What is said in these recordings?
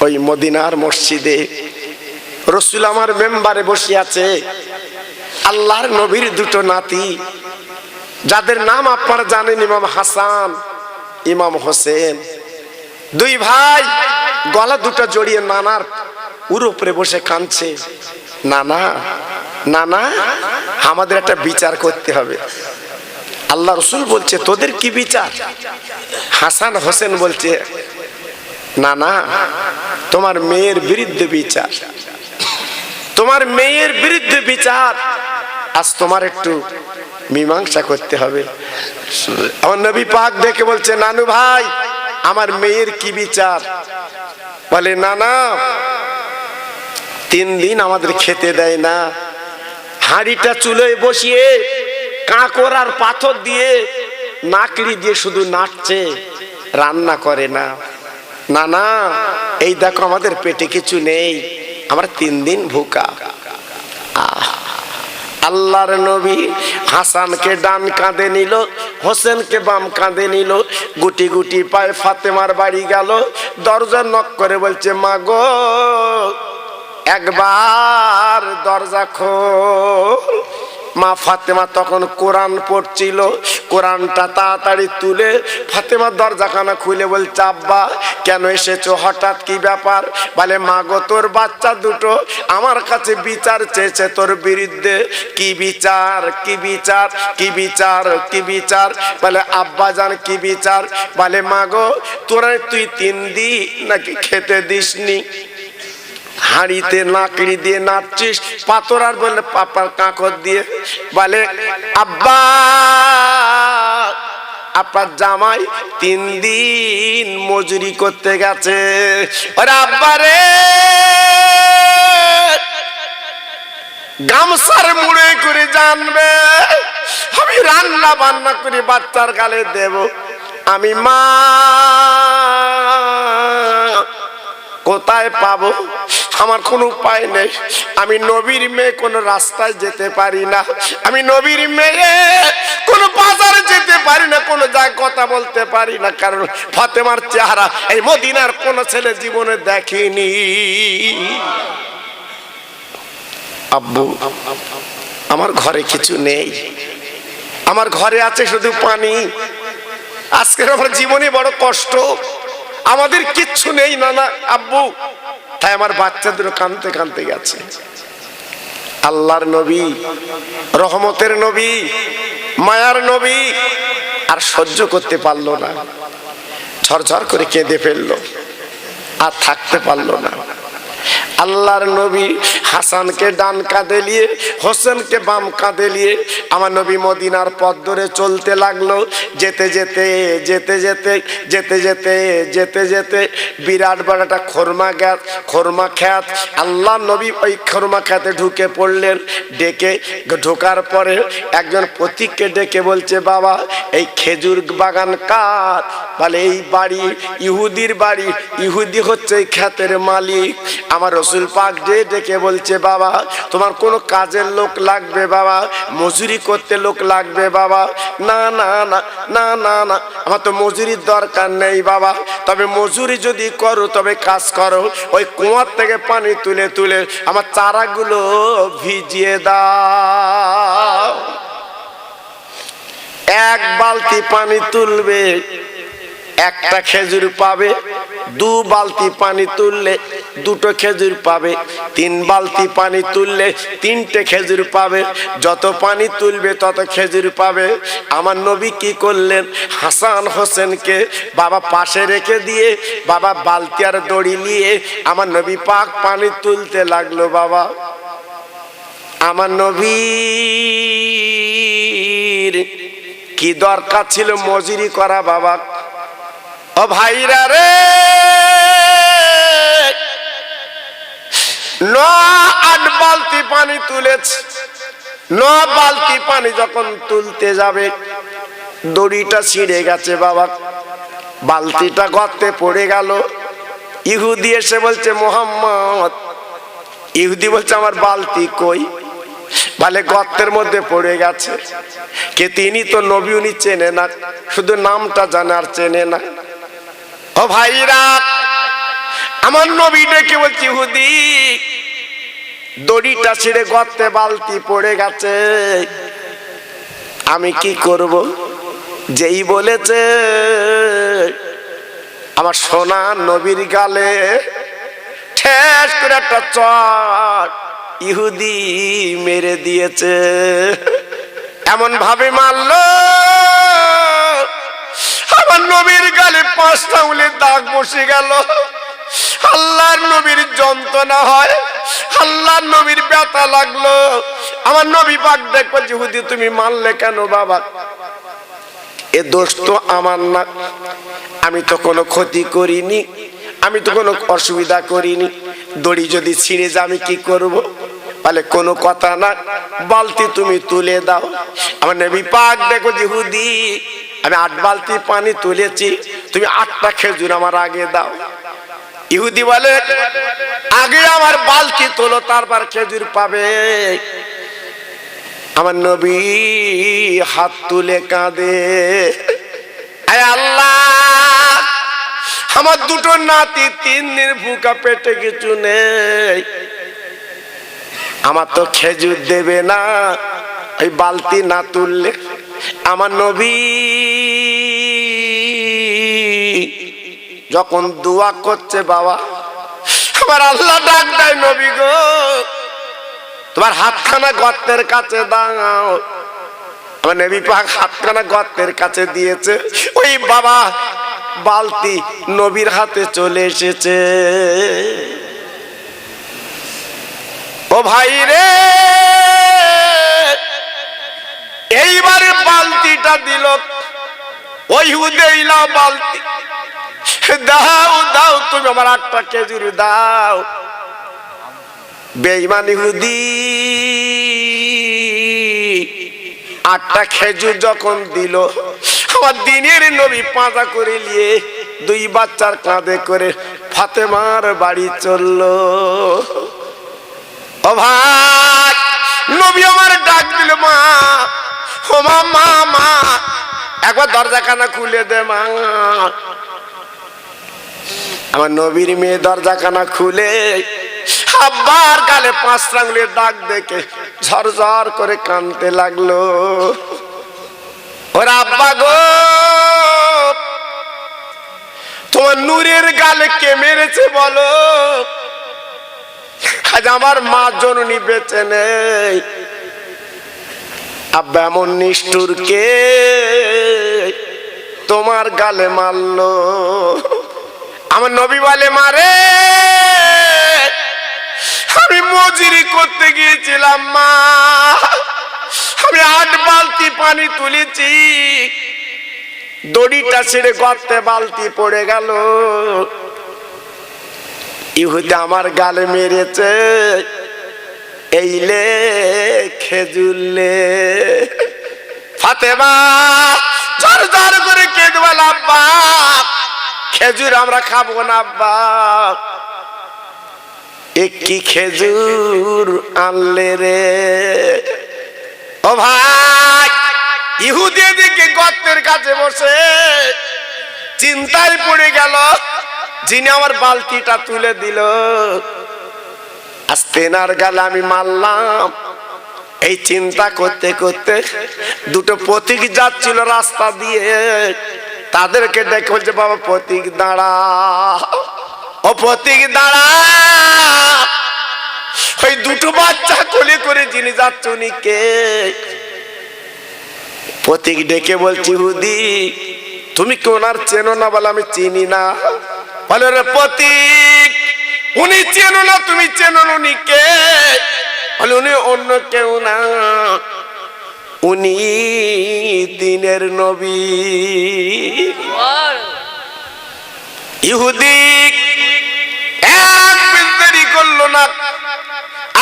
ওই মদিনার মসজিদে রাসূল আমার মেম্বারে বসে আছে। আল্লাহর নবীর দুটো নাতি, যাদের নাম আপনারা জানেন, ইমাম হাসান, ইমাম হোসেন, দুই ভাই গলা দুটো জড়িয়ে নানার উপরে বসে কাঁদছে। নানা, নানা, আমাদের একটা বিচার করতে হবে। আল্লাহ রাসূল বলছে, তোদের কি বিচার? হাসান হোসেন বলছে, নানা, তোমার মেয়ের বিরুদ্ধে বিচার, তোমার মেয়ের বিরুদ্ধে বিচার, আজ তোমার একটু মীমাংসা করতে হবে। আমার নবী পাক দেখে বলছে, নানু ভাই, আমার মেয়ের কি বিচার? বলে, নানা, 3 দিন আমাদের খেতে দেয় না, হাঁড়িটা চুলোয় বসিয়ে কাঁকর আর পাথর দিয়ে নাকড়ি দিয়ে শুধু নাড়ছে, রান্না করে না। নানা, এই দেখো আমাদের পেটে কিছু নেই, আমরা 3 দিন ভুকা। আল্লাহর নবী হাসানকে ডান কাঁধে নিল, হোসেনকে বাম কাঁধে নিল, গুটি গুটি পায়ে ফাতেমার বাড়ি গেল। দরজা নক করে বলছে, মা গো, একবার দরজা খোল। মা ফাতেমা তখন কোরআন পড়ছিল, কোরআনটা তাড়াতাড়ি তুলে ফাতেমা দরজাখানা খুলে বলছে, আব্বা কেন এসেছো, হঠাৎ কি ব্যাপার? বলে, মা গো, তোর বাচ্চা দুটো আমার কাছে বিচার চেয়েছে তোর বিরুদ্ধে। কি বিচার? কি বিচার? কি বিচার? কি বিচার? বলে, আব্বা জান কি বিচার? বলে, মা গো, তোরা তুই 3 দিন নাকি খেতে দিসনি, হাঁড়িতে নাকড়ি দিয়ে নাচছিস, পাথর আর বলে পাপার কাঁকর দিয়ে। বলে, আব্বা, আপনার জামাই 3 দিন মজুরি করতে গেছে। ওরে আব্বা রে, গামছার মুড়ে করে জানবে, আমি রান্না বান্না করে বাচ্চার গালে দেব। আমি মা কোথায় পাবো? আমার কোনো উপায় নেই। আমি নবীর মেয়ে, কোনো রাস্তায় যেতে পারি না। আমি নবীর মেয়ে, কোনো বাজারে যেতে পারি না, কোনো জায়গায় কথা বলতে পারি না, কারণ ফাতেমার চেহারা এই মদিনার কোন ছেলে জীবনে দেখেনি। আব্বু, আমার ঘরে কিছু নেই, আমার ঘরে আছে শুধু পানি। আজকের আমার জীবনে বড় কষ্ট, আমাদের কিচ্ছু নেই নানা, আব্বু। তাই আমার বাচ্চাদের কাঁদতে কাঁদতে গেছে। আল্লাহর নবী, রহমতের নবী, মায়ার নবী আর সহ্য করতে পারলো না, ঝরঝর করে কেঁদে ফেললো, আর থাকতে পারলো না। আল্লাহর নবী হাসানকে ডান কাঁধে নিয়ে, হোসেনকে বাম কাঁধে নিয়ে আমার নবী মদিনার পথ ধরে চলতে লাগলো। যেতে যেতে যেতে যেতে যেতে যেতে যেতে যেতে বিরাট বড় একটা খোরমা খ্যাত। আল্লাহ নবী ওই খোরমা খ্যাতে ঢুকে পড়লেন। ডেকে ঢোকার পরে একজন পথিককে ডেকে বলছে, বাবা, এই খেজুর বাগান কার? বলে, এই বাড়ি ইহুদির বাড়ি, ইহুদি হচ্ছে এই খ্যাতের মালিক। আমার রাসূল পাক ডেকে বলছে, বাবা, তোমার কোনো কাজের লোক লাগবে বাবা, মজুরি করতে লোক লাগবে বাবা? না না না না না না, আমার তো মজুরির দরকার নেই বাবা, তবে মজুরি যদি করো তবে কাজ করো, ওই কুয়ার থেকে পানি তুলে তুলে আমার চারাগুলো ভিজিয়ে দাও। 1 বালতি পানি তুলবে, 1টা খেজুর পাবে। 2 বালতি পানি তুললে 2টো খেজুর পাবে। 3 বালতি পানি তুললে 3টে খেজুর পাবে। যত পানি তুলবে তত খেজুর পাবে। আমার নবী কি করলেন? হাসান হোসেনকে বাবা পাশে রেখে দিয়ে বাবা বালতি আর দড়ি নিয়ে আমার নবী পাক পানি তুলতে লাগলো। বাবা, আমার নবীর কি দরকার ছিল মজুরি করা বাবা? ও ভাইরা রে, 9 বালতি পানি তুলেছে। 9 বালতি পানি যখন তুলতে যাবে, দড়িটা ছিঁড়ে গেছে বাবা, বালতিটা গর্তে পড়ে গেল। ইহুদি এসে বলছে, মোহাম্মদ। ইহুদি বলছে, আমার বালতি কই? বলে, গর্তের মধ্যে পড়ে গেছে। কে তিনি? তো নবী, উনি চেনে না, শুধু নামটা জানে আর চেনে না। ও ভাইরা, আমার নবী ডেকে বলছি, ইহুদি দড়িটা ছিঁড়ে গর্তে বালতি পড়ে গেছে, আমি কি করব? যেই বলেছে আমার সোনা নবীর গালে ঠেস করে একটা চট ইহুদি মেরে দিয়েছে। এমন ভাবে মারলো আমার নবীর গালে 5টা আঙুলের দাগ বসে গেল। আল্লাহর নবীর যন্ত্রণা হয়, আল্লাহর নবীর ব্যথা লাগলো। আমার নবী পাক দেখো, ইহুদি তুমি মারলে কেন বাবা? এ দোষ তো আমার না, আমি তো কোনো ক্ষতি করিনি, আমি তো কোনো অসুবিধা করিনি। দড়ি যদি ছিঁড়ে যায় আমি কি করব? বলে কোনো কথা না, বালতি তুমি তুলে দাও। আমার নবী পাক দেখো, ইহুদি আমি 8 বালতি পানি তুলেছি, তুমি 8টা খেজুর আমার আগে দাও। ইহুদি বলে আগে আমার বালতি তোলো, তারপর খেজুর পাবে। আমার নবী হাত তুলে কাঁদে, আয় আল্লাহ, আমার দুটো নাতি 3 দিন ভুকা পেটে কিছু নেই, আমার তো খেজুর দেবে না ওই বালতি না তুললে। আমার নবী যখন দোয়া করছে বাবা, আমার আল্লাহ ডাক দেয়, নবী গো তোমার হাতখানা গর্তের কাছে দাও। আমার নবী পাক হাতখানা গর্তের কাছে দিয়েছে, ওই বাবা বালতি নবীর হাতে চলে এসেছে। ও ভাই রে, এইবারে বালতিটা দিল, ওই হুদেইলা বালতি দাও দাও, তুমি আমার 8টা খেজুর দাও। বেঈমান ইহুদি 8টা খেজুর যখন দিল, আমার দিনের নবী পাঁজা করে নিয়ে 2 বাচ্চার কাঁধে করে ফাতেমার বাড়ি চললো। ও ভাই, নবী আমার ডাক দিল, মা ও মা, মা মা একবার দরজাখানা খুলে দে মা। আমার নবীর মেয়ে দরজাখানা খুলে আব্বার গালে 5টা আঙুলের দাগ দেখে ঝরঝর করে কাঁদতে লাগলো। ওর আব্বা গো, তোমার নূরের গালে কে মেরেছে বলো? আজ আমার মা জননী বেঁচে নেই। আব্বা এমন নিষ্ঠুর কে তোমার গালে মারলো? আমার নবী বলে, মারে আমি মজুরি করতে গিয়েছিলাম মা, আমি 8 বালতি পানি তুলেছি, দড়িটা ছিঁড়ে গর্তে বালতি পড়ে গেল, ইহুদি আমার গালে মেরেছে, এইলে খেজুরলে। ফাতেমা ঝর ঝর করে কেঁদে বলে, আব্বা খেজুর আমরা খাবো না আব্বা। কি খেজুর আনলে রে? ও ভাই, ইহুদি দিকে গর্তের কাছে বসে চিন্তায় পড়ে গেল, যিনি আমার বালতিটা তুলে দিল আজ তেনার গালে আমি মারলাম। এই চিন্তা করতে করতে 2টো পথিক যাচ্ছিল রাস্তা দিয়ে, তাদেরকে দেখে বলছে, বাবা পথিক দাঁড়া, ও পথিক দাঁড়া, ওই 2টো বাচ্চা কোলে করে যিনি যাচ্ছে উনি কে? পথিক ডেকে বলছি, ইহুদি তুমি কি ওনার চেনো না? বলে আমি চিনি না। বলে রে পথিক, উনি চেনো না, তুমি চেনো না, উনি কে? বলে উনি অন্য কেউ না, উনি দিনের নবী। ইহুদি এক মিনিট দেরি করলো না,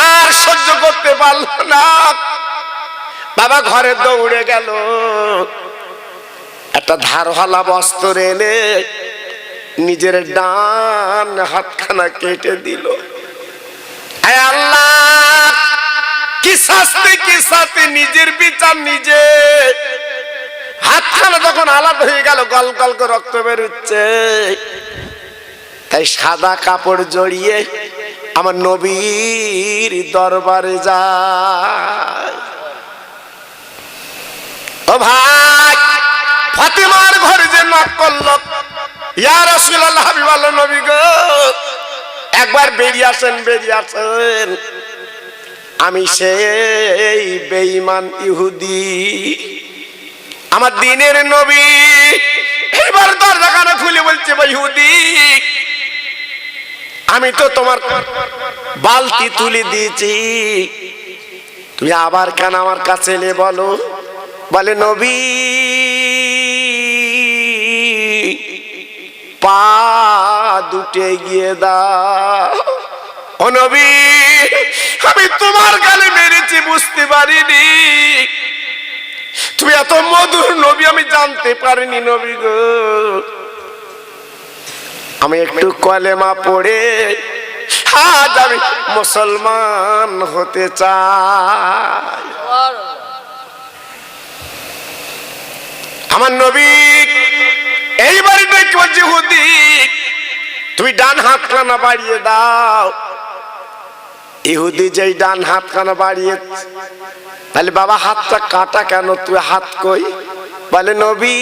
আর সহ্য করতে পারলো না, বাবা ঘরে দৌড়ে গেল, একটা ধারওয়ালা বস্ত্র এনে নিজের ডান হাতখানা কেটে দিল। আয় আল্লাহ, কি শাস্তি কি শাস্তি, নিজের বিচার নিজে। হাতখানা যখন আলাদা হয়ে গেল, গল গল করে রক্ত বেরোচ্ছে। তাই সাদা কাপড় জড়িয়ে আমার নবীর দরবারে যায়। ও ভাই, ফাতেমার ঘরে যে নক করলো, ইয়া রাসূলুল্লাহ, হাবিবাল্লাহ নবী গো, একবার বেরিয়ে আসেন, বেরিয়ে আসেন, আমি সেই বেঈমান ইহুদি, আমার দ্বীনের নবী। এবার দরজাখানা খুলে বলছে, ইহুদি, আমি তো তোমার বালতি তুলে দিয়েছি, তুমি আবার কেন আমার কাছে এলে বলো? বলে, নবী, পা দুটে গিয়ে দাও। ও নবী, আমি তোমার গালে মেরেছি, বুঝতে পারিনি তুমি এত মধুর নবী, আমি জানতে পারিনি নবী গো। আমি একটু কলেমা পড়ে আজ আমি মুসলমান হতে চাই। আমার নবী এইবারে বলছে, ইহুদি, তুমি ডান হাতখানা বাড়িয়ে দাও। ইহুদি যেই ডান হাতখানা বাড়িয়ে, তাহলে বাবা হাতটা কাটা কেন? তুই হাত কই? বলে, নবী,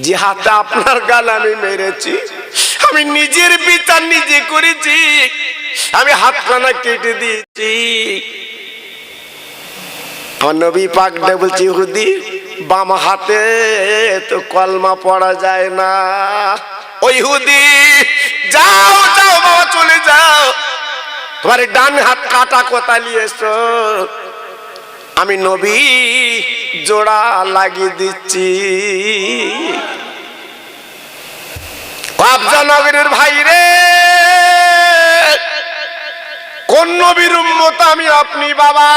যে হাতে আপনার গালে আমি মেরেছি, আমি নিজের বিচার নিজে করেছি, আমি হাতখানা কেটে দিয়েছি। আমার নবী পাক বলছি, ইহুদি, বাম হাতে তো কলমা পড়া যায় না। ওই ইহুদি, যাও যাও বাবা, চলে যাও, তোমার ডান হাত কাটা কোথায় নিয়েছো? আমি নবী জোড়া লাগিয়ে দিচ্ছি। আফজা নগরের ভাই রে, কোন নবীর উম্মত আমি? আপনি বাবা।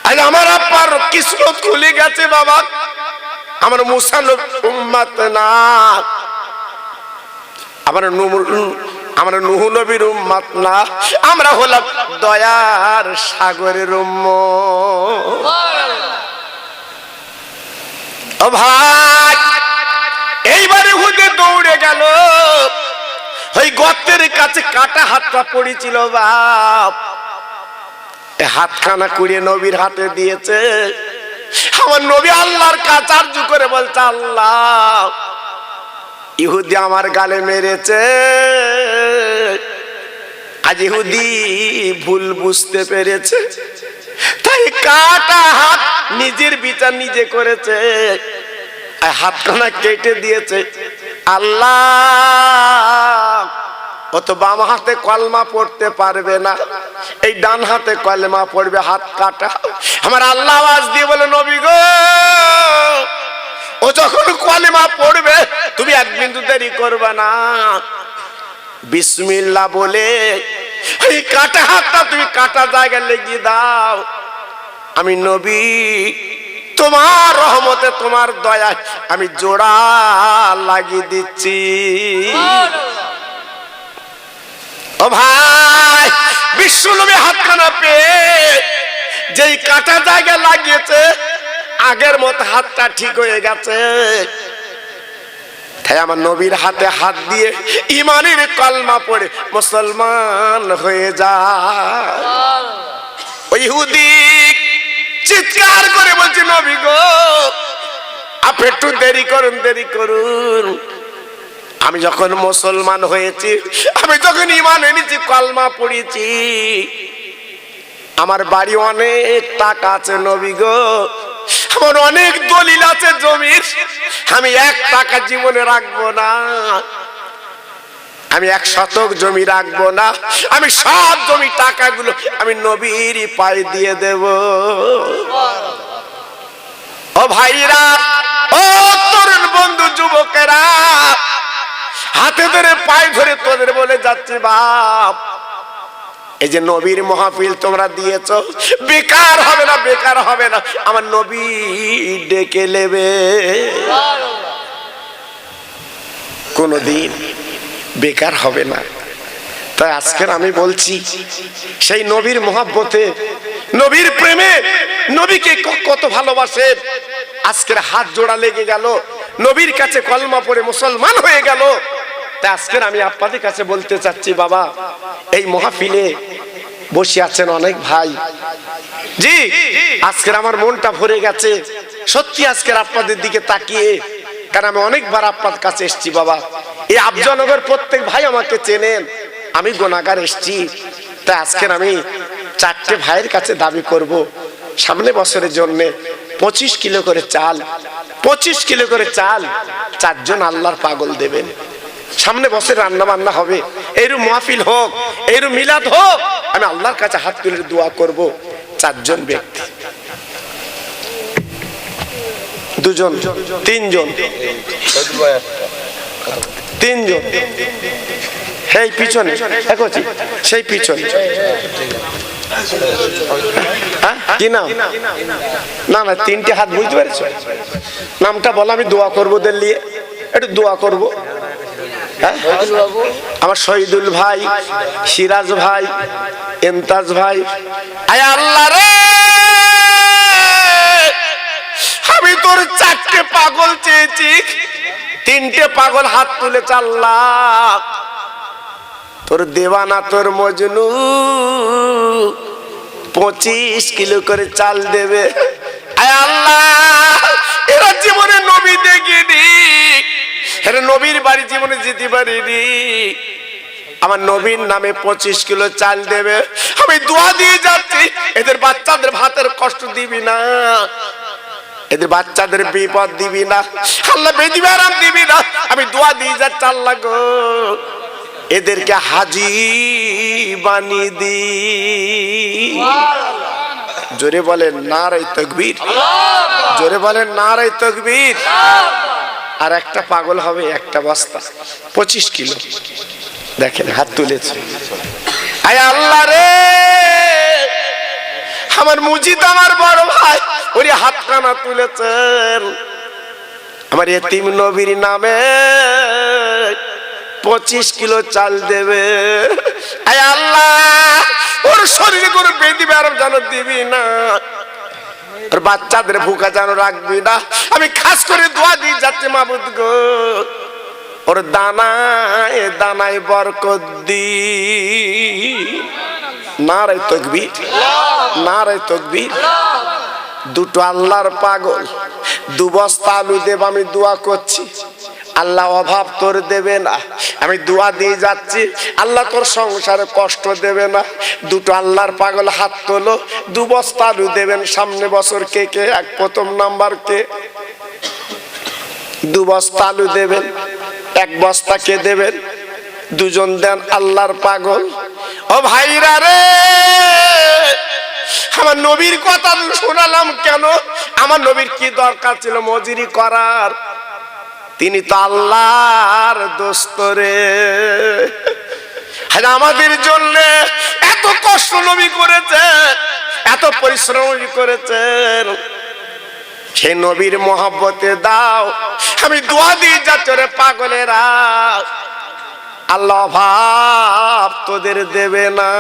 আজ আমার আব্বার কিসমত খুলে গেছে বাবা, আমার মুসা উম্মত না, আমার নূহ নবীর উম্মত না, আমরা হলাম দয়ার সাগরের উম্মত। ও ভাই, এইবারে হুদে দৌড়ে গেল, ওই গর্তের কাছে কাটা হাতটা পড়েছিল বাপ, হাতখানা কুড়িয়ে নবীর হাতে দিয়েছে। আমার নবী আল্লাহর কাছে আরজু করে বলছে, আল্লাহ, ইহুদি আমার গালে মেরেছে, আজ ইহুদি ভুল বুঝতে পেরেছে, তাই কাটা হাত নিজের বিচার নিজে করেছে, হাতখানা কেটে দিয়েছে। আল্লাহ, ও তো বাম হাতে কলমা পড়তে পারবে না, এই ডান হাতে কলমা পড়বে, হাত কাটা। আমার আল্লাহ আওয়াজ দিয়ে বলে, নবী গো, ও যখন কলমা পড়বে তুমি এক বিন্দু দেরি করবে না, বিসমিল্লাহ বলে এই কাটা হাতটা তুমি কাটা জায়গায় লেগে দাও। আমি নবী তোমার রহমতে, তোমার দয়া, আমি জোড়া লাগিয়ে দিচ্ছি। ও ভাই, বিশ্বনবী হাতখানা পেয়ে যেই কাটা জায়গা লাগিয়েছে, আগের মতো হাতটা ঠিক হয়ে গেছে। তাই আমার নবীর হাতে হাত দিয়ে ইমানের কলমা পড়ে মুসলমান হয়ে যায়। ওই ইহুদি চিৎকার করে বলছে, নবী গো, আপনি একটু দেরি করুন, দেরি করুন, আমি যখন মুসলমান হয়েছি, আমি যখন ঈমান এনেছি, কলমা পড়েছি, আমার বাড়ি অনেক টাকা আছে নবী গো, আমার অনেক দলিল আছে জমির, আমি 1 টাকা জীবনে রাখবো না, আমি 1 শতক জমি রাখবো না, আমি সব জমি টাকাগুলো আমি নবীর পায়ে দিয়ে দেব। ও ভাইরা, ও তরুণ বন্ধু, যুবকেরা, হাতে ধরে পায়ে ধরে তোদের বলে যাচ্ছে, বাপ, এই যে নবীর মাহফিল তোমরা দিয়েছো, বেকার হবে না, বেকার হবে না, আমার নবী ডেকে নেবে, কোনদিন বেকার হবে না। তাই আজকের আমি বলছি, সেই নবীর মহব্বতে, নবীর প্রেমে, নবীকে কত ভালোবাসে, আজকের হাত জোড়া লেগে গেল, নবীর কাছে কলমা পড়ে মুসলমান হয়ে গেল। তাই আজকের আমি আপনাদের কাছে বলতে চাচ্ছি বাবা, এই মাহফিলে বসে আছেন অনেক ভাই, জি আজকের আমার মনটা ভরে গেছে সত্যি আজকের আপনাদের দিকে তাকিয়ে, কারণ আমি অনেকবার আপনার কাছে এসেছি বাবা। এই আফজানগর প্রত্যেক ভাই আমাকে চেনেন, আমি গুনাহগার এসেছি। তাই আজকের আমি চারটে ভাইয়ের কাছে দাবি করব, সামনে বছরের জন্য 25 কিলো করে চাল, 25 কিলো করে চাল চারজন আল্লাহর পাগল দেবেন। সামনে বছর রান্না বান্না হবে, এইরূপ মাহফিল হোক, এইরূপ মিলাদ হোক, আমি আল্লাহর কাছে হাত তুলে দোয়া করব। চারজন ব্যক্তি, দুজন, তিনজন, তিনজন, সেই পিছনে সেই পিছনে কি নাম? না না, তিনটে হাত বুঝতে পেরেছ? নামটা বলো, আমি দোয়া করবো দিল্লি, একটু দোয়া করবো। আমার শহীদুল ভাই, সিরাজ ভাই, এমতাজ ভাই। আয় আল্লাহ রে, আমি তোর চারটে পাগল চেয়েছি, তিনটে পাগল হাত তুলেছে আল্লাহ। তোর দেওয়ানা তোর মজনু 25 কিলো করে চাল দেবে। আয় আল্লাহ, এরা জীবনে নবী দেখিনি, এরা নবীর বাড়ি জীবনে যেতে পারিনি, আমার নবীর নামে 25 কিলো চাল দেবে। আমি দোয়া দিয়ে যাচ্ছি, এদের বাচ্চাদের ভাতের কষ্ট দিবি না, এদের বাচ্চাদের বিপদ দিবি না আল্লাহ, বেদি আরাম দিবি না। আমি দোয়া দিয়ে যাচ্ছি আল্লাহ গো, এদেরকে হাজি বানিয়ে দি। জোরে বলেন নারে তাকবীর, জোরে বলেন নারে তাকবীর। আর একটা পাগল হবে একটা বস্তা 25 কিলো, দেখেন হাত তুলেছে। আয় আল্লাহ রে, আমার মুজিদ আমার বড় ভাই ওরে হাত কানা তুলেছেন, আমার এতিম নবীর নামে 25 কিলো চাল দেবে। আয় আল্লাহ, ওর শরীরে কোনো বেদি ব্যারাম যেন দিবি না, ওর বাচ্চাদের ভুকা যেন রাখবি না। আমি খাস করে দোয়া দিয়ে যাচ্ছি মাবুদ গো, ওর দানায় দানায় বরকত দি। নারে তাকবীর, নারে তাকবীর। দুটো আল্লাহর পাগল, 2 বস্তা আলু দেব, আমি দোয়া করছি আল্লাহ অভাব তোর দেবে না। আমি দোয়া দিয়ে যাচ্ছি আল্লাহ তোর সংসারে কষ্ট দেবে না। দুটো আল্লাহর পাগল হাত তোলো, 2 বস্তা আলু দেবেন সামনে বছর। কে কে? এক প্রথম নাম্বার কে? 2 বস্তা আলু দেবেন, 1 বস্তা কে দেবেন? দুজন দেন আল্লাহর পাগল। ও ভাইরা রে, আমার নবীর কথা শোনালাম কেন? আমার নবীর কি দরকার ছিল মজুরি করার? তিনি তো আল্লাহর দোস্ত রে। আমাদের জন্য এত কষ্ট নবী করেছে, এত পরিশ্রম করেছেন, সেই নবীর মহব্বতে দাও। আমি দোয়া দিয়ে যাচ্ছি রে পাগলেরা, আল্লাহ অভাব তোদের দেবে না।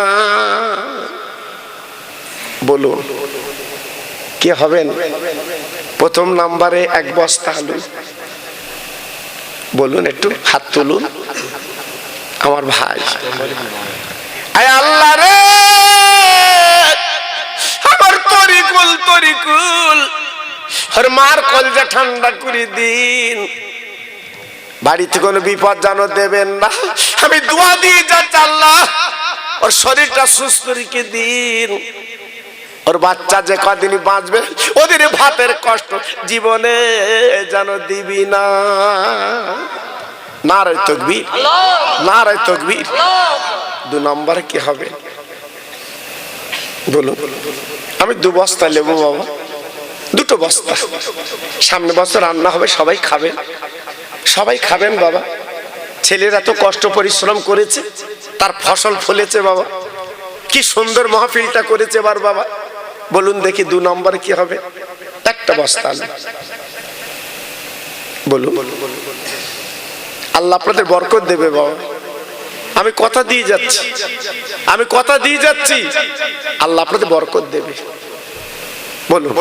বলুন কে হবেন? প্রথম নাম্বারে 1 বস্তা আলু। বলুন, একটু হাত তুলুন আমার ভাই। আয় আল্লাহ রে, আমার তরিকুল তরিকুল, ওর মার কলজা ঠান্ডা করে দিন, বাড়িতে কোনো বিপদ যেন দেবেন না। আমি দোয়া দিয়ে যাচ্ছি আল্লাহ ওর শরীরটা সুস্থ রেখে দিন, ওর বাচ্চা যে কদিন বাঁচবে ওদের ভাতের কষ্ট জীবনে যেন দিবি না। নারে তাকবীর, নারে তাকবীর। 2 নম্বরে কি হবে বলুন? আমি 2 বস্তা লেবু বাবা, 2 বস্তা। সামনে বছর রান্না হবে, সবাই খাবেন, সবাই খাবেন বাবা। ছেলেরা তো কষ্ট পরিশ্রম করেছে, তার ফসল ফলেছে বাবা। কি সুন্দর মাহফিলটা করেছে এবার বাবা। বলুন দেখি 2 নম্বরে কি হবে? 1 বস্তা। বলুন, আল্লাহ আপনাদের বরকত দেবে বাবা। আমি কথা দিয়ে যাচ্ছি, আমি কথা দিয়ে যাচ্ছি, আল্লাহ আপনাদের বরকত দেবে। বলুন,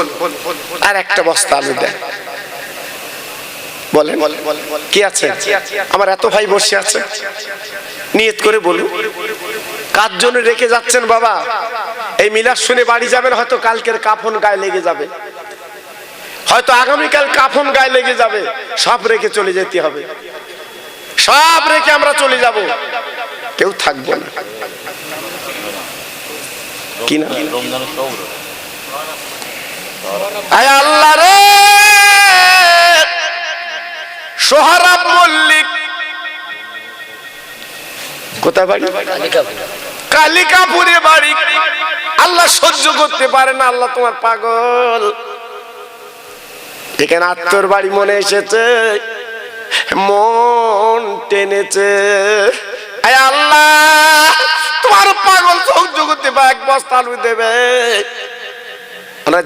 আর 1 বস্তা আলু দেন। বলেন কি আছে? আমার এত ভাই বসে আছে, নিয়ত করে বলুন কার জন্য রেখে যাচ্ছেন বাবা? এই মিলাদ শুনে বাড়ি যাবেন, হয়তো কালকের কাফন গায়ে লেগে যাবে, হয়তো আগামীকাল কাফন গায়ে লেগে যাবে। সব রেখে চলে যেতে হবে, সব রেখে আমরা চলে যাব, কেউ থাকবো না। কি না আয় আল্লাহ রে, সোহরাব মল্লিক কোথায় বাড়ি? কালিকাপুরে বাড়ি। আল্লাহ সহ্য করতে পারে না, আল্লাহ তোমার পাগল। এখানে আত্মর বাড়ি মনে এসেছে, মন টেনেছে। আয় আল্লাহ তোমার পাগল সহ্য করতে পারে, এক বস্তা আলু দেবে।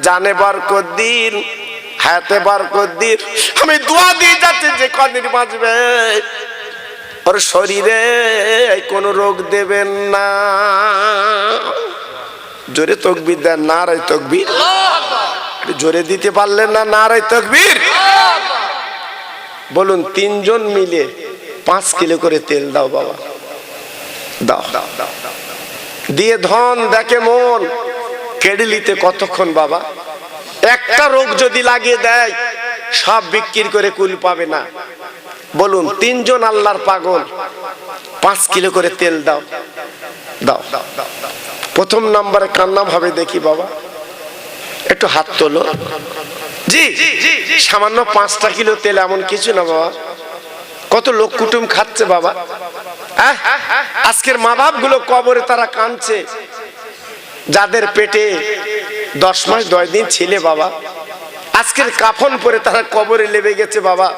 জানে বরকত দিন, হায়াতে বরকত দিন। আমি দোয়া দিয়ে যাচ্ছি যে কদিন বাঁচবে, ওর শরীরে কোন রোগ দেবেন না। জোরে তাকবীর দেন, নারায়ে তাকবীর। জোরে দিতে পারলেন না, নারায়ে তাকবীর। বলুন 3 জন মিলে 5 কিলো করে তেল দাও বাবা, দাও। দিয়ে ধন দেখে মন, কেড়ে নিতে কতক্ষণ বাবা? একটা রোগ যদি লাগিয়ে দেয়, সব বিক্রি করে কুল পাবে না। বলুন 3 জন আল্লাহর পাগল, 5 কিলো করে তেল দাও, দাও। প্রথম নম্বরে কার নাম হবে দেখি বাবা? একটু হাত তোলো। জি, সামান্য 5টা কিলো তেল এমন কিছু না বাবা, কত লোক কুটুম খাচ্ছে বাবা। আজকের মা বাপ গুলো কবরে তারা কাঁদছে, যাদের পেটে 10 মাস 10 দিন ছিলে বাবা, আজকের কাফন পরে তারা কবরে লেবে গেছে বাবা।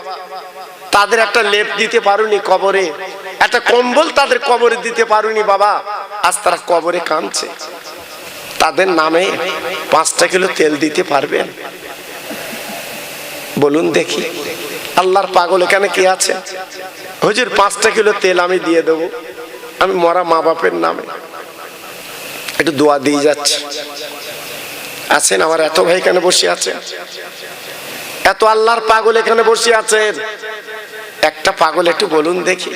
তাদের একটা লেপ দিতে পারুনি কবরে, একটা কম্বল তাদের কবরে দিতে পারুনি বাবা, আজ তারা কবরে কাঁদছে। তাদের নামে 5টা কিলো তেল দিতে পারবেন? বলুন দেখি। আল্লাহর পাগল এখানে কে আছে? হুজুর 5টা কিলো তেল আমি দিয়ে দেবো, আমি মরা মা বাপের নামে। একটু দোয়া দিয়ে যাচ্ছে। আছেন আমার এত ভাই এখানে বসে আছে, এত আল্লাহর পাগল এখানে বসে আছেন। একটা পাগল একটু বলুন দেখি,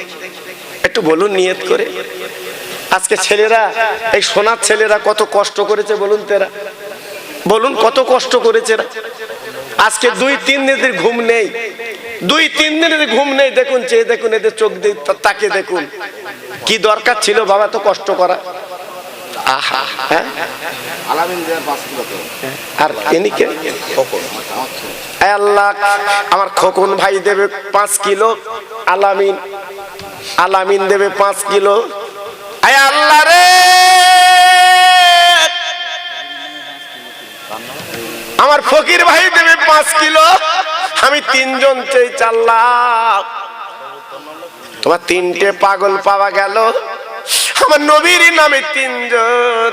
একটু বলুন নিয়ত করে। আজকে ছেলেরা, এই সোনার ছেলেরা কত কষ্ট করেছে বলুন তেরা, বলুন কত কষ্ট করেছে। আজকে 2-3 দিনের ঘুম নেই, 2-3 দিনের ঘুম নেই। দেখুন চেয়ে দেখুন, এদের চোখ দিয়ে তাকে দেখুন। কি দরকার ছিল বাবা তো কষ্ট করা? আহা, হ্যাঁ। আর এনিকে আল্লাহ আমার খোকন ভাই দেবে 5 কিলো, আলামিন, আলামিন দেবে 5 কিলো। আয় আল্লাহ রে, আমার ফকির ভাই দেবে 5 কিলো। আমি 3 জন চেয়ে 4 লাখ। তোমার 3টে পাগল পাওয়া গেল, আমার নবীর নামে 3 জন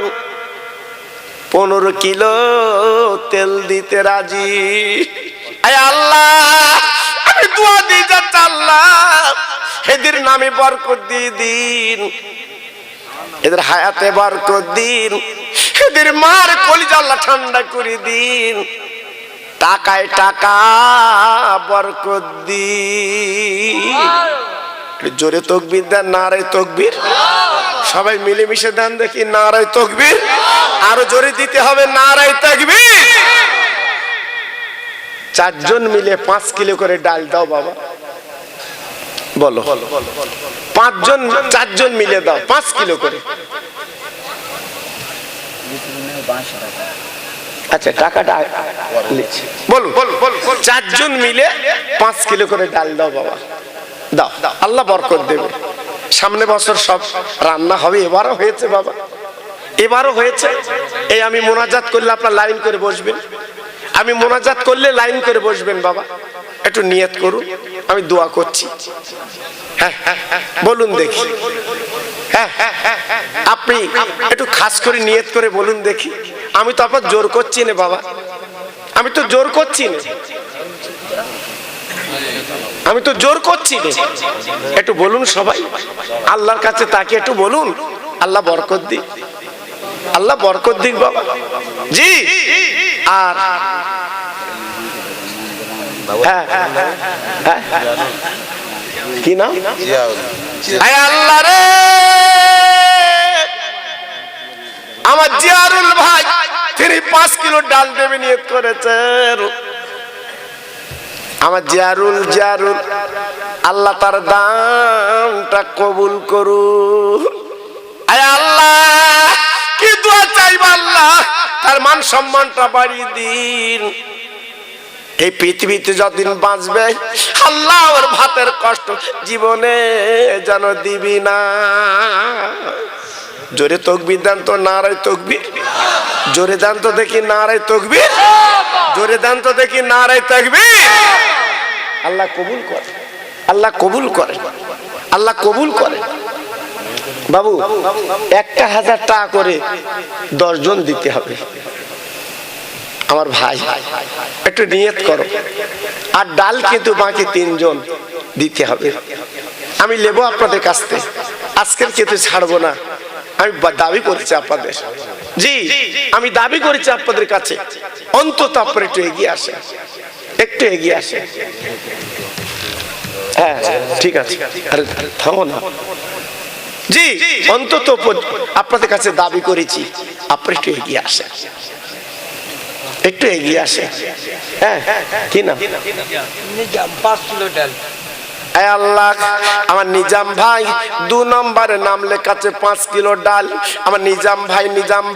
15 কিলো তেল দিতে রাজি। আয় আল্লাহ আমি দোয়া দিই যাচ্ছি, আল্লাহ এদের নামে বরকত দিয়ে দিন, এদের হায়াতে বরকত দিন, এদের মার কলিজা আল্লাহ ঠান্ডা করে দিন, টাকায় টাকা বরকত দিন। জোরে তাকবীর দেন, নারায়ে তাকবীর। সবাই মিলেমিশে দেন দেখি, নারায়ে তাকবীর। আরো জোরে দিতে হবে, নারায়ে তাকবীর। 4 জন মিলে 5 কিলো করে ডাল দাও বাবা, বলো। 5 জন, 4 জন মিলে দাও 5 কিলো করে। আচ্ছা টাকাটা বলুন, 4 জন মিলে 5 কিলো করে ডাল দাও বাবা, দাও। আল্লাহ বরকত দেবে। সামনে বছর সব রান্না হবে। এবারও হয়েছে বাবা, এবারও হয়েছে। এই আমি মোনাজাত করলে আপনার লাইন করে বসবেন, আমি মোনাজাত করলে লাইন করে বসবেন বাবা। একটু নিয়ত করুন, আমি দোয়া করছি। হ্যাঁ বলুন দেখি। হ্যাঁ আপনি একটু খাস করে নিয়ত করে বলুন দেখি। আমি তো আপনার জোর করছি না বাবা, আমি তো জোর করছি না, আমি তো জোর করছি না। একটু বলুন সবাই, আল্লাহর কাছে তাকে একটু বলুন, আল্লাহ বরকত দিক, আল্লাহ বরকত দিক বাবা। জি। আর কি নাম? আল্লাহ রে, আমার জিয়ারুল ভাই তিনি 5 কিলো ডাল দেবে নিয়ত করেছেন। আমার জিয়ারুল আল্লাহ তার দানটা কবুল করুন। আয় আল্লাহ, কি দোয়া চাইবা আল্লাহ, তার মান সম্মানটা বাড়িয়ে দিন। এই পৃথিবীতে যতদিন বাঁচবে আল্লাহ ওর ভাতের কষ্ট জীবনে যেন দিবি না। জোরে তাকবীর দেন তো, নারায়ে তাকবীর। জোরে দেন তো দেখি নারায়ে তাকবীর। জোরে দেন তো দেখি নারায়ে তাকবীর। আল্লাহ কবুল করে, আল্লাহ কবুল করে, আল্লাহ কবুল করে। বাবু 1000 টাকা করে 10 জন দিতে হবে। আমার ভাই একটু নিয়ত করো। আর ডাল কিন্তু বাকি 3 জন দিতে হবে। আমি নেবো আপনাদের কাছ থেকে, আজকের কিন্তু ছাড়বো না। আমি দাবি করেছি আপনাদের, জি আমি দাবি করেছি আপনাদের কাছে, অন্তত আপনারা একটু এগিয়ে আসে, একটু এগিয়ে আসে। হ্যাঁ ঠিক আছে, আরে থামো না। জি অন্তত আপনাদের কাছে দাবি করেছি, আপনারা একটু এগিয়ে আসে, একটু এগিয়ে আসে। হ্যাঁ কি না? 5 কিলো ডাল। আল্লাহ, আমার নিজাম ভাই 2 নম্বরে নাম লেখাচ্ছে 5 কিলো ডাল। আমার নিজাম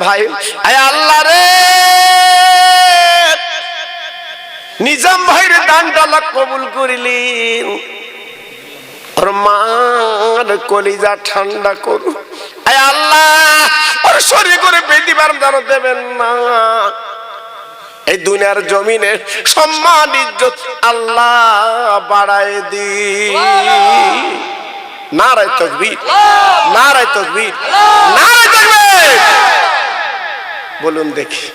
ভাই আয় আল্লাহ রে, নিজাম ভাইয়ের দানটা আল্লাহ কবুল করিলেন। ওর মার কলিজা ঠান্ডা করুন। আয় আল্লাহ, ওর শরীর করে বেদি বারণ যেন দেবেন না। এই দুনিয়ার জমিনে সম্মান ইজ্জত আল্লাহ বাড়ায় দিন। নারায়ে তাকবীর, নারায়ে তাকবীর, নারায়ে তাকবীর বলুন দেখি।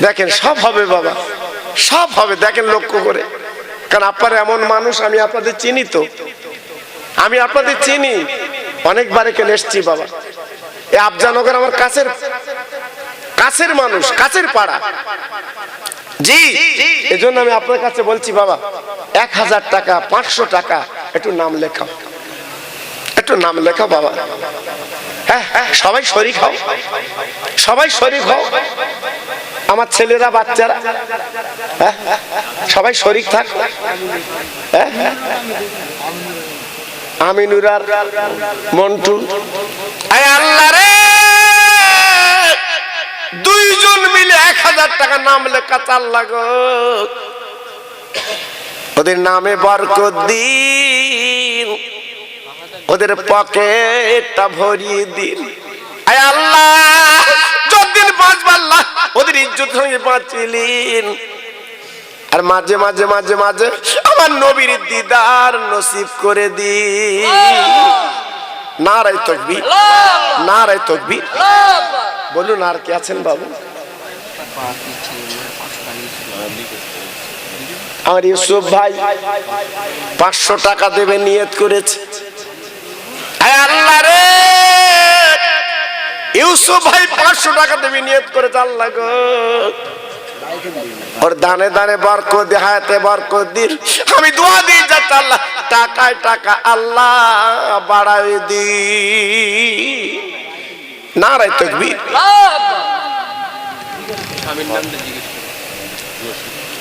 দেখেন সব হবে বাবা, সব হবে। দেখেন লক্ষ্য করে, কারণ আপনারা এমন মানুষ, আমি আপনাদের চিনি তো, আমি আপনাদের চিনি, অনেকবার এখানে এসছি বাবা। এই আফজানগর আমার কাছের মানুষ, কাছের পাড়া। জি এজন্য আমি আপনার কাছে বলছি বাবা, 1000 টাকা 500 টাকা একটু নাম লেখাও, একটু নাম লেখাও বাবা। হ্যাঁ সবাই শরীক হও, সবাই শরীক হও। আমার ছেলেরা বাচ্চারা সবাই শরীক থাক। আমিনুর আর মন্টু। আয় আল্লাহ রে, 2 জন মিলে 1000 টাকা নাম লেখা চাল লাগো। ওদের নামে বরকত দিন, ওদের পকেটটা ভরিয়ে দিন। আয় আল্লাহ, যতদিন বাঁচবে আল্লাহ ওদের ইজ্জত সঙ্গে বাঁচিলেন। আর মাঝে মাঝে মাঝে মাঝে আমার নবীর দিদার নসিব করে দিন। নারায়ে তাকবীর, নারায়ে তাকবীর বলুন। আর কি আছেন বাবু? আমার ইউসুফ ভাই 500 টাকা দেবে নিয়ত করেছে। আল্লাহ রে, ইউসুফ ভাই 500 টাকা দেবে নিয়ত করেছে। আল্লাহ গো, ওর দানে দানে বরকত দি, হায়াতে বরকত দিন। আমি দোয়া দিই যাতে আল্লাহ টাকায় টাকা আল্লাহ বাড়ায় দি। নারায়ে তাকবীর।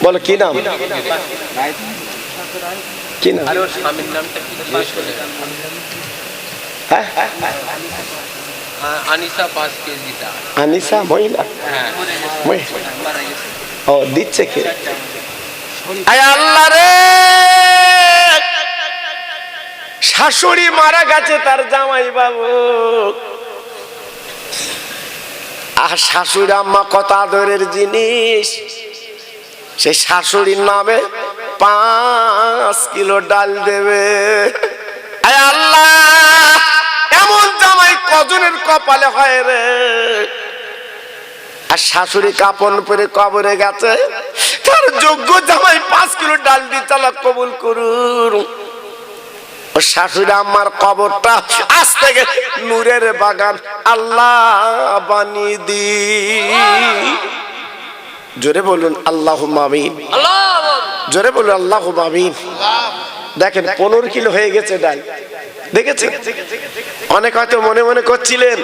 বলো কি নাম? কি নাম? আনিসা 5 কেজি ডাল। আনিসা মহিলা? ও দিচ্ছে কে? আয় আল্লাহ রে, শাশুড়ি মারা গেছে তার জামাই বাবু। আর শাশুড়ি আম্মা কত আদরের জিনিস, সেই শাশুড়ির নামে 5 কিলো ডাল দেবে। আয় আল্লাহ, এমন জামাই কজনের কপালে হয় রে। আর শাশুড়ি কাপন পরে কবরে গেছে, তার যোগ্য জামাই 5 কিলো ডাল দিয়ে তালা কবুল করুন। ও শাশুড়ি আমার কবরটা আজ থেকে নূরের বাগান আল্লাহ বানিয়ে দি। জোরে বলুন আল্লাহুম্মা আমিন। জোরে বলুন আল্লাহ আমিন। দেখেন 15 কিলো হয়ে গেছে ডাল, দেখেছেন? অনেক হয়তো মনে মনে করছিলেন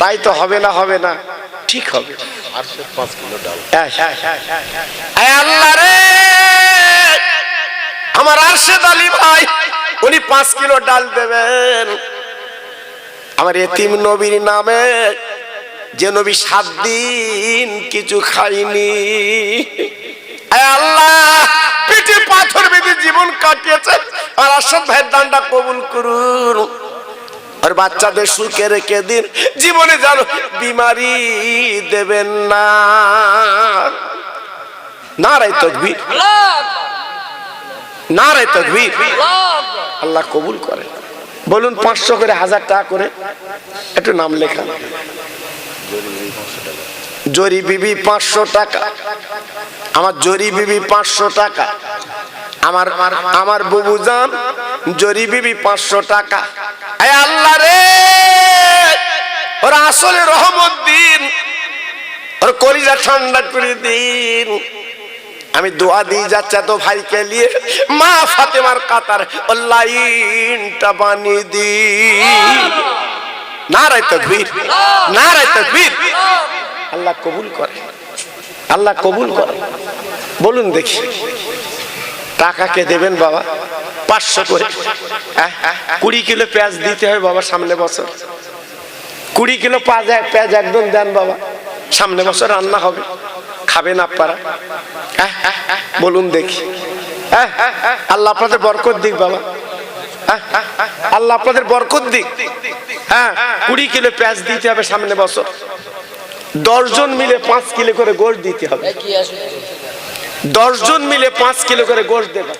তাই তো হবে না, হবে না, ঠিক হবে। 5 কিলো ডাল। আল্লাহ রে, আমার আরশেদ আলী ভাই উনি 5 কিলো ডাল দেবেন। আমার এতিম নবীর নামে, যে নবী 7 দিন কিছু খাইনি, আল্লাহ পিঠে পাথর বেঁধে জীবন কাটিয়েছে, আর আরশেদ ভাইয়ের দানটা কবুল করুন। আর বাচ্চাদের সুখে রেখে দিন, জীবনে যেন বিমারি দেবেন না। নারায়ে তাকবীর, নারায়ে তাকবীর। আল্লাহ কবুল করে। বলুন 500 করে, 1000 টাকা করে একটু নাম লেখা। জরি বিবি 500 টাকা, আমার জরি বিবি 500 টাকা, আমার বুবুজান জরি বিবি 500 টাকা। আয় আল্লাহ রে, ওর আসলে রহমত দিন, ওর কলিজা ঠান্ডা করে দিন। আমি দোয়া দিয়ে যাচ্ছি তো ভাইকে নিয়ে, মা ফাতেমার কাতার ও লাইনটা বানিয়ে দিন। নারায়ে তাকবীর, নারায়ে তাকবীর। আল্লাহ কবুল করে, আল্লাহ কবুল করে। বলুন দেখি টাকা কে দেবেন বাবা? 500 করে। 20 কিলো পেঁয়াজ দিতে হয় বাবা সামনে বছর। 20 কিলো পেঁয়াজ একদম দেন বাবা, সামনে বছর রান্না হবে, খাবেন আপনারা। বলুন দেখি। আল্লাহ আপনাদের বরকত দিক বাবা, আল্লাহ আপনাদের বরকত দিক। 20 কিলো পেঁয়াজ দিতে হবে সামনে বছর। 10 জন মিলে 5 কিলো করে গোশত দিতে হবে। 10 জন মিলে 5 কিলো করে গোশত দেবে।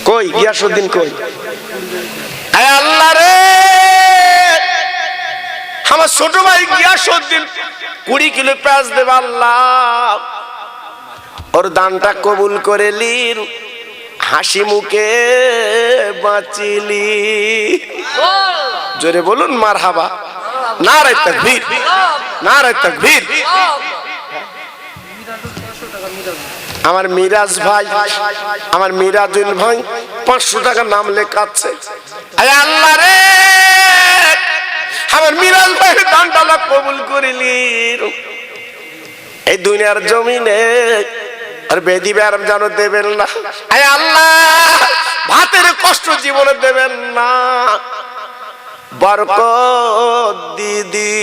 কই গিয়াসউদ্দিন কই? আয় আল্লাহ রে, আমার ছোট ভাই গিয়াসউদ্দিন 20 কিলো পেঁয়াজ দেবে। আল্লাহ ওর দানটা কবুল করে নিন, হাসি মুখে বাঁচিলি। জোরে বলুন মারহাবা। নারায়ে তাকবীর, নারায়ে তাকবীর। আমার মিরাজ ভাই, আমার মিরাজুল ভাই 500 টাকা নাম লেখাচ্ছে। আয় আল্লাহ রে, আমার মিরাজ ভাইয়ের দানটা আল্লাহ কবুল করিলি। এই দুনিয়ার জমিনে আর বেদি ব্যারাম যেন দেবেন না। আয় আল্লাহ ভাতের কষ্ট জীবনে দেবেন না, বরকত দিদি।